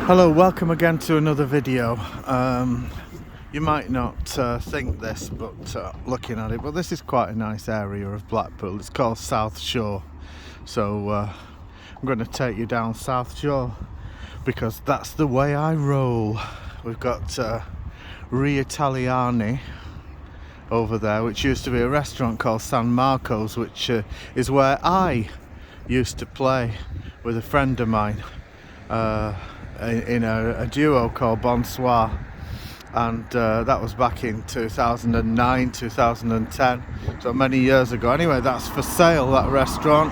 Hello, welcome again to another video. You might not think this, but looking at it, but this is quite a nice area of Blackpool. It's called South Shore. So I'm going to take you down South Shore because that's the way I roll. We've got Italiani over there, which used to be a restaurant called San Marco's, which is where I used to play with a friend of mine in a duo called Bonsoir, and that was back in 2009, 2010, so many years ago. Anyway, that's for sale, that restaurant,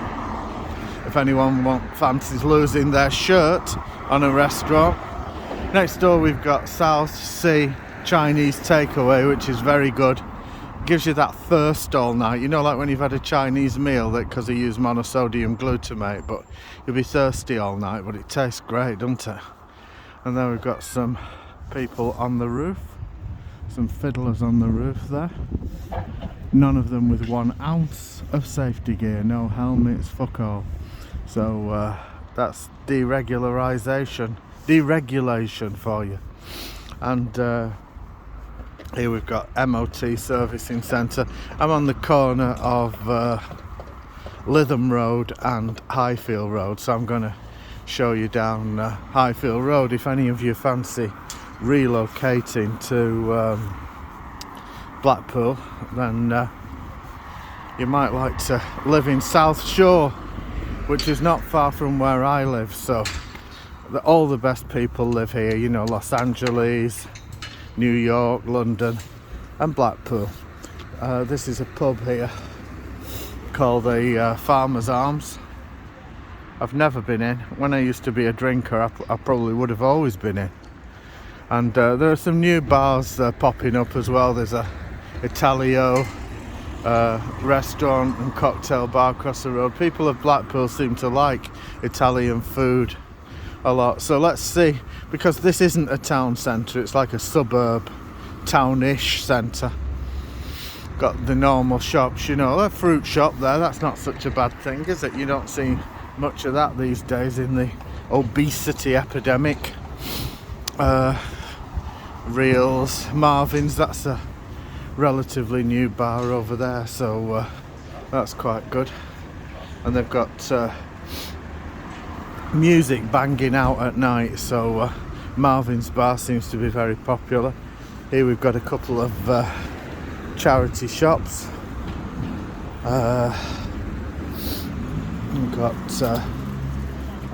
if anyone fancies losing their shirt on a restaurant. Next door we've got South Sea Chinese takeaway, which is very good. Gives you that thirst all night, you know, like when you've had a Chinese meal that because they use monosodium glutamate, but you'll be thirsty all night, but it tastes great, doesn't it? And then we've got some people on the roof, some fiddlers on the roof there, none of them with 1 ounce of safety gear, no helmets, fuck all. So that's deregulation for you. And here we've got MOT Servicing Centre. I'm on the corner of Lytham Road and Highfield Road, so I'm going to show you down Highfield Road. If any of you fancy relocating to Blackpool, then you might like to live in South Shore, which is not far from where I live. So all the best people live here, you know, Los Angeles, New York, London and Blackpool. This is a pub here called the Farmer's Arms. I've never been in. When I used to be a drinker, I probably would have always been in. And there are some new bars popping up as well. There's a Italio restaurant and cocktail bar across the road. People of Blackpool seem to like Italian food a lot. So let's see, because this isn't a town centre, it's like a suburb, townish centre. Got the normal shops, you know, a fruit shop there, that's not such a bad thing, is it? You don't see much of that these days in the obesity epidemic. Reels, Marvin's, that's a relatively new bar over there, so that's quite good. And they've got music banging out at night, so Marvin's bar seems to be very popular. Here we've got a couple of charity shops. We've got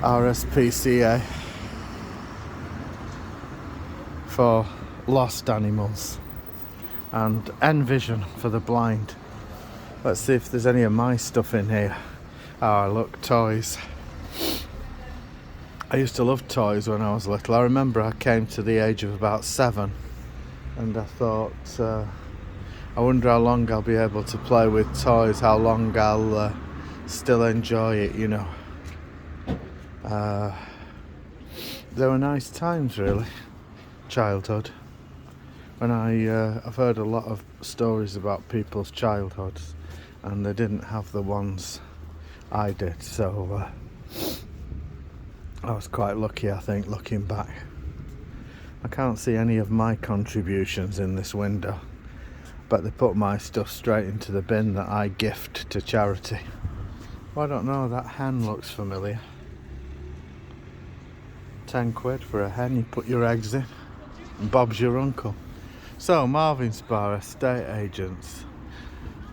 RSPCA for lost animals and Envision for the blind. Let's see if there's any of my stuff in here. Oh look, toys. I used to love toys when I was little. I remember I came to the age of about 7 and I thought, I wonder how long I'll be able to play with toys, how long I'll still enjoy it, you know. They were nice times, really, childhood. And I've heard a lot of stories about people's childhoods and they didn't have the ones I did, so I was quite lucky, I think, looking back. I can't see any of my contributions in this window, but they put my stuff straight into the bin that I gift to charity. Well, I don't know, that hen looks familiar. 10 quid for a hen, you put your eggs in, and Bob's your uncle. So, Marvin's Bar, estate agents,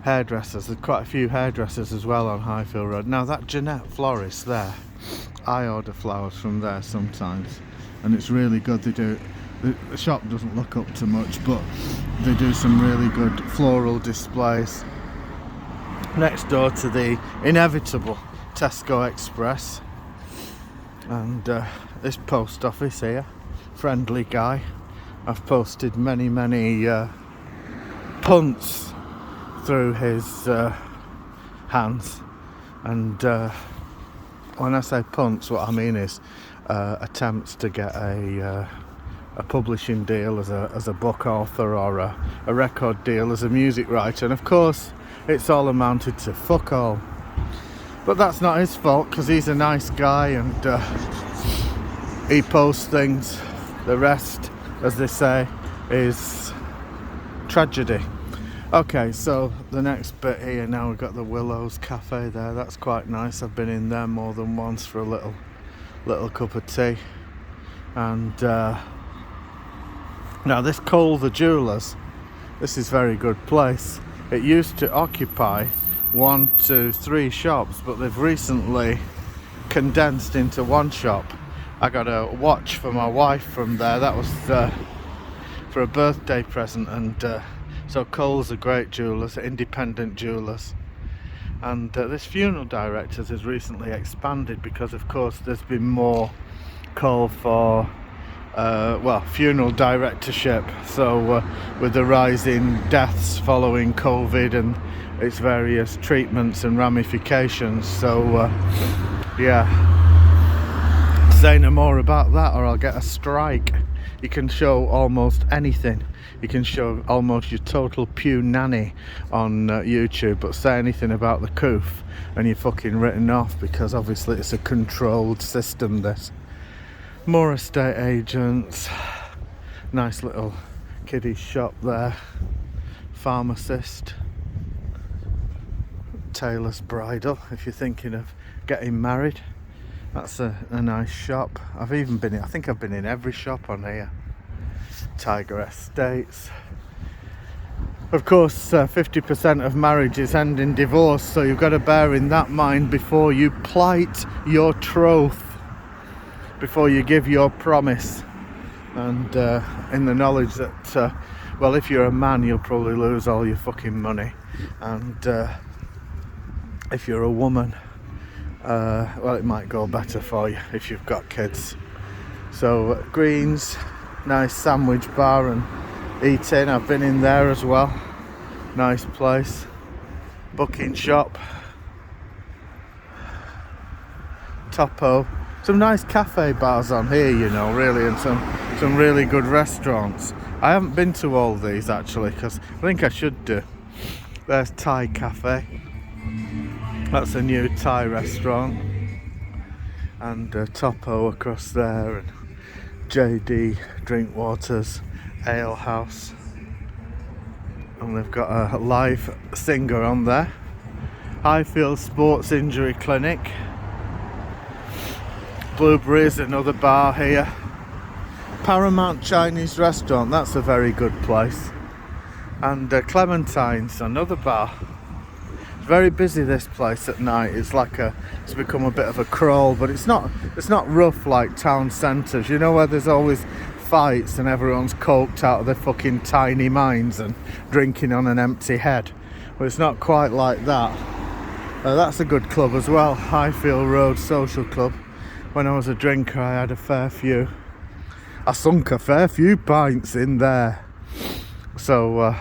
hairdressers. There's quite a few hairdressers as well on Highfield Road. Now, that Jeanette florist there, I order flowers from there sometimes, and it's really good. They do. The shop doesn't look up to much, but they do some really good floral displays. Next door to the inevitable Tesco Express, and this post office here, friendly guy. I've posted many punts through his hands, and when I say punts, what I mean is attempts to get a publishing deal as a book author or a record deal as a music writer, and of course it's all amounted to fuck all. But that's not his fault, because he's a nice guy and he posts things. The rest, as they say, is tragedy. Okay, so the next bit here now, we've got the Willows Cafe there. That's quite nice. I've been in there more than once for a little cup of tea. And now this Cole the Jewellers, this is a very good place. It used to occupy 1, 2, 3 shops, but they've recently condensed into one shop. I got a watch for my wife from there. That was for a birthday present, and so Cole's a great jewellers, independent jewellers. And this funeral directors has recently expanded because, of course, there's been more call for funeral directorship. So with the rise in deaths following COVID and its various treatments and ramifications, so yeah. Say no more about that or I'll get a strike. You can show almost anything. You can show almost your total pew nanny on YouTube, but say anything about the coof and you're fucking written off, because obviously it's a controlled system, this. More estate agents. Nice little kiddie shop there. Pharmacist. Tailor's Bridal, if you're thinking of getting married. That's a nice shop. I think I've been in every shop on here. Tiger Estates. Of course, 50% of marriages end in divorce, so you've got to bear in that mind before you plight your troth, before you give your promise. And in the knowledge that, well, if you're a man, you'll probably lose all your fucking money. And if you're a woman, well, it might go better for you if you've got kids. So Greens, nice sandwich bar and eating. I've been in there as well. Nice place. Booking shop. Topo. Some nice cafe bars on here, you know, really, and some really good restaurants. I haven't been to all these actually, because I think I should do. There's Thai Cafe. That's a new Thai restaurant. And Topo across there, and JD Drinkwaters Ale House. And they've got a live singer on there. Highfield Sports Injury Clinic. Blueberries, another bar here. Paramount Chinese Restaurant, that's a very good place. And Clementine's, another bar. Very busy, this place at night. It's become a bit of a crawl, but it's not rough like town centres, you know, where there's always fights and everyone's coked out of their fucking tiny minds and drinking on an empty head. Well, it's not quite like that. That's a good club as well, Highfield Road Social Club. When I was a drinker, I had I sunk a fair few pints in there. So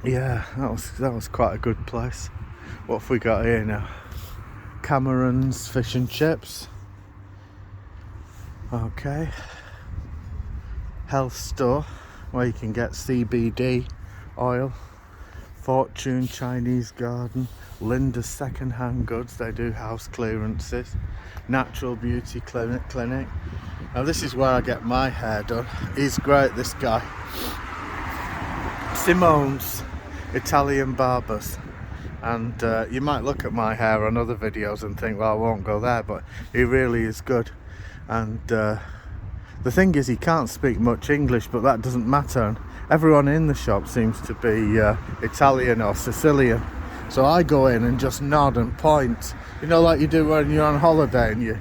yeah, that was quite a good place. What have we got here now? Cameron's Fish and Chips. Okay. Health store where you can get CBD oil. Fortune Chinese Garden. Linda's Second-Hand Goods, they do house clearances. Natural Beauty Clinic. Now this is where I get my hair done. He's great, this guy. Simone's Italian Barbers. And you might look at my hair on other videos and think, well, I won't go there, but he really is good. And the thing is, he can't speak much English, but that doesn't matter. And everyone in the shop seems to be Italian or Sicilian. So I go in and just nod and point, you know, like you do when you're on holiday and you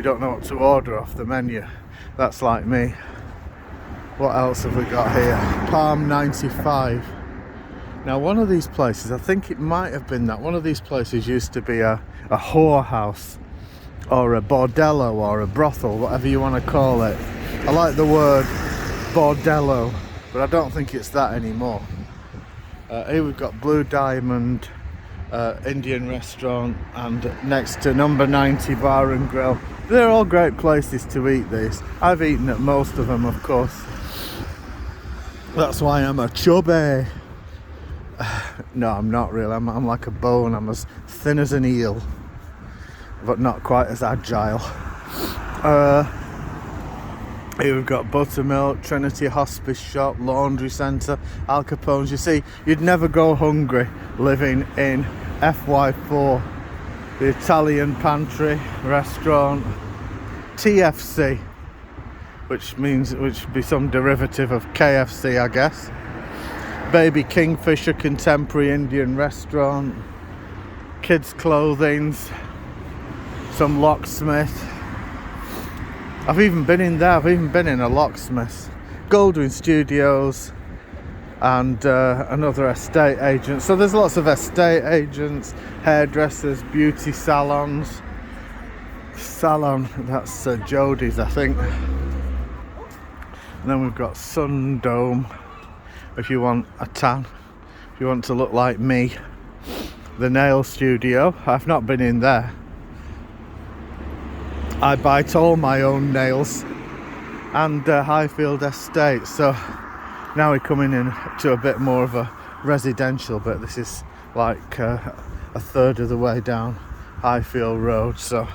don't know what to order off the menu. That's like me. What else have we got here? Palm 95. Now one of these places, I think it might have been that one of these places used to be a whorehouse or a bordello or a brothel, whatever you want to call it. I like the word bordello, but I don't think it's that anymore. Here we've got Blue Diamond Indian restaurant, and next to Number 90 Bar and Grill. They're all great places to eat these. I've eaten at most of them, of course. That's why I'm a chubby. No, I'm not really. I'm like a bone. I'm as thin as an eel, but not quite as agile. Here we've got buttermilk, Trinity Hospice Shop, Laundry Centre, Al Capone's. You see, you'd never go hungry living in FY4. The Italian pantry, restaurant, TFC, which would be some derivative of KFC, I guess. Baby Kingfisher contemporary Indian restaurant, kids' clothings, some locksmith. I've even been in there. I've even been in a locksmith. Goldwyn Studios and another estate agent. So there's lots of estate agents, hairdressers, beauty salons. Salon, that's Jodie's, I think. And then we've got Sun Dome, if you want a tan, if you want to look like me. The nail studio, I've not been in there. I bite all my own nails. And Highfield Estate. So now we're coming in to a bit more of a residential bit. This is like a third of the way down Highfield Road. So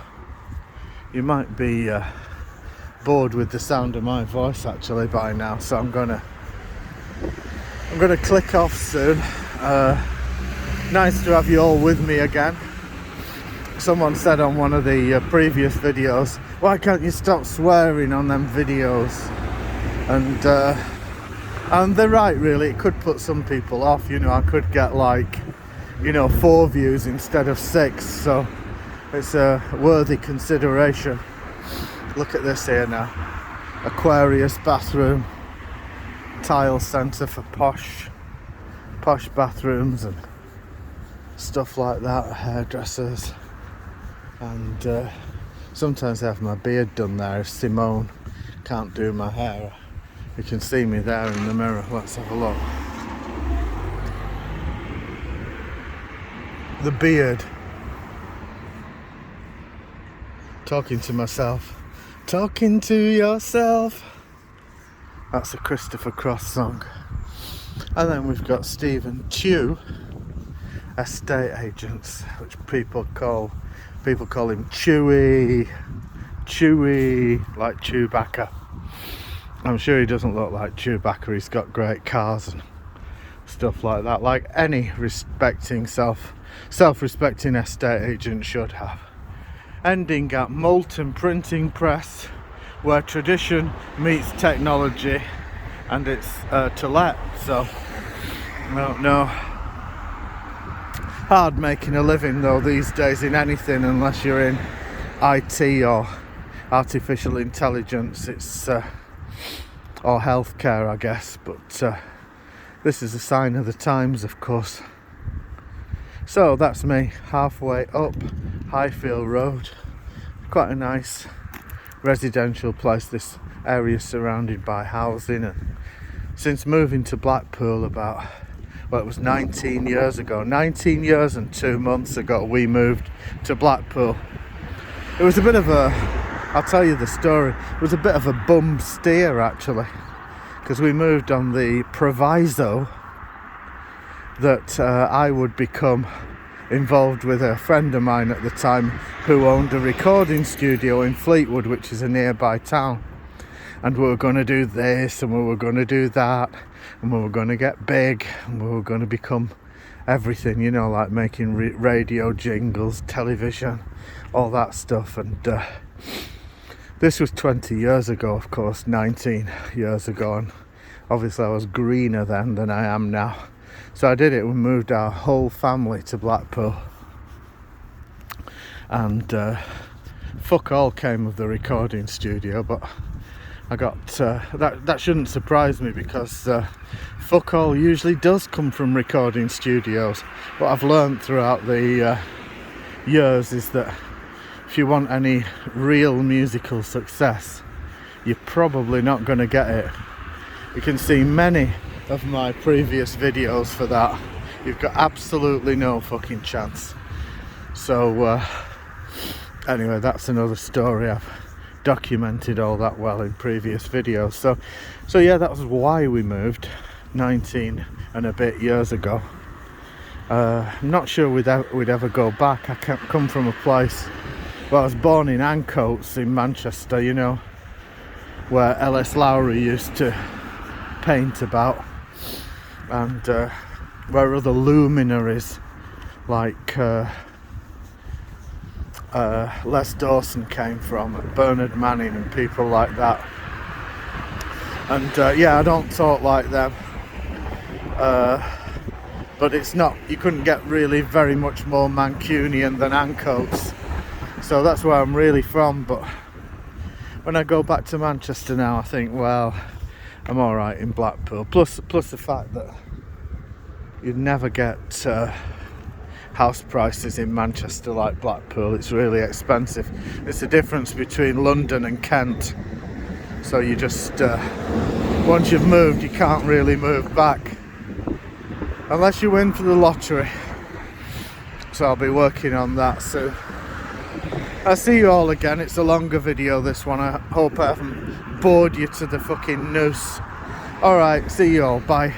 you might be bored with the sound of my voice actually by now. So I'm gonna click off soon. Nice to have you all with me again. Someone said on one of the previous videos, why can't you stop swearing on them videos? And they're right, really. It could put some people off. You know, I could get like, 4 views instead of 6. So it's a worthy consideration. Look at this here now. Aquarius bathroom, tile centre for posh bathrooms and stuff like that. Hairdressers. And sometimes I have my beard done there. If Simone can't do my hair, you can see me there in the mirror. Let's have a look. The beard. Talking to myself. Talking to yourself. That's a Christopher Cross song. And then we've got Stephen Chew, estate agents, which people call him Chewy, like Chewbacca. I'm sure he doesn't look like Chewbacca. He's got great cars and stuff like that, like any self-respecting estate agent should have. Ending at Moulton Printing Press, where tradition meets technology, and it's to let. So no. Hard making a living though these days in anything unless you're in IT or artificial intelligence. It's or healthcare, I guess, but this is a sign of the times, of course. So that's me halfway up Highfield Road. Quite a nice residential place. This area is surrounded by housing, and since moving to Blackpool about, well, it was 19 years ago, 19 years and 2 months ago we moved to Blackpool. It was a bit of a, I'll tell you the story, it was a bit of a bum steer actually, because we moved on the proviso that I would become involved with a friend of mine at the time who owned a recording studio in Fleetwood, which is a nearby town. And we were going to do this and we were going to do that and we were going to get big and we were going to become everything, like making radio jingles, television, all that stuff. And this was 20 years ago, of course, 19 years ago, and obviously I was greener then than I am now. So I did it. We moved our whole family to Blackpool, and fuck all came of the recording studio, but I got that shouldn't surprise me, because fuck all usually does come from recording studios. What I've learned throughout the years is that if you want any real musical success, you're probably not going to get it. You can see many of my previous videos for that. You've got absolutely no fucking chance. So anyway, that's another story. I've documented all that well in previous videos. So yeah, that was why we moved 19 and a bit years ago. I'm not sure we'd ever go back. I come from a place, well, I was born in Ancoats in Manchester, where L.S. Lowry used to paint about, and where other luminaries like Les Dawson came from, and Bernard Manning and people like that. And yeah, I don't talk like them, but it's not, you couldn't get really very much more Mancunian than Ancoats, so that's where I'm really from. But when I go back to Manchester now, I think, well, I'm alright in Blackpool, plus the fact that you'd never get house prices in Manchester like Blackpool. It's really expensive. It's the difference between London and Kent, so you just once you've moved, you can't really move back unless you win for the lottery, so I'll be working on that soon. I'll see you all again. It's a longer video, this one. I hope I haven't bored you to the fucking noose. Alright, see you all, bye.